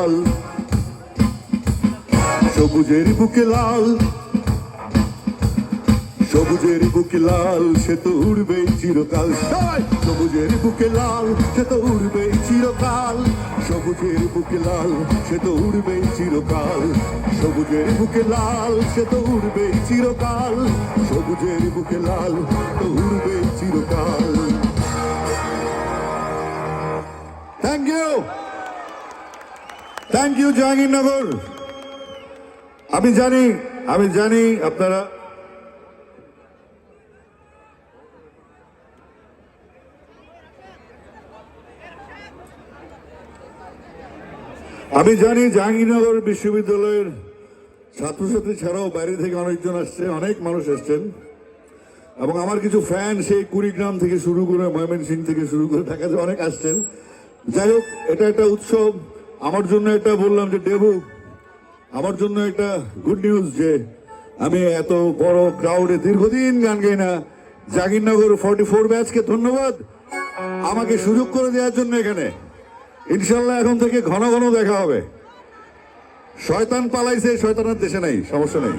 লাল, সবুজের বুকে লাল, সবুজের বুকে লাল, সে তো উড়বেই চিরকাল। সবুজের বুকে লাল, সে তো উড়বেই চিরকাল। সবুজের বুকে লাল, সে তো উড়বেই চিরকাল। সবুজের বুকে লাল, সে তো উড়বেই চিরকাল। সবুজের বুকে লাল, তো উড়বেই চিরকাল। Thank you, thank you Jahangirnagar. আমি জানি আপনারা জাহাঙ্গীরনগর বিশ্ববিদ্যালয়ের ছাত্রছাত্রী ছাড়াও বাইরে থেকে অনেকজন আসছে, অনেক মানুষ আসছেন এবং আমার কিছু ফ্যান সেই কুড়িগ্রাম থেকে শুরু করে ময়মনসিংহ থেকে শুরু করে ঢাকাতে অনেক আসছেন। যাই হোক, এটা একটা উৎসব। আমার জন্য এটা বললাম যে ডেবু, আমার জন্য একটা গুড নিউজ যে আমি এত বড় ক্রাউডে দীর্ঘদিন গান গাই না। জাহাঙ্গীরনগর 44 ব্যাচকে ধন্যবাদ আমাকে সুযোগ করে দেওয়ার জন্য। এখানে ইনশাল্লাহ এখন থেকে ঘন ঘন দেখা হবে। শয়তান পালাইছে, শয়তানের দেশে নাই, সমস্যা নেই।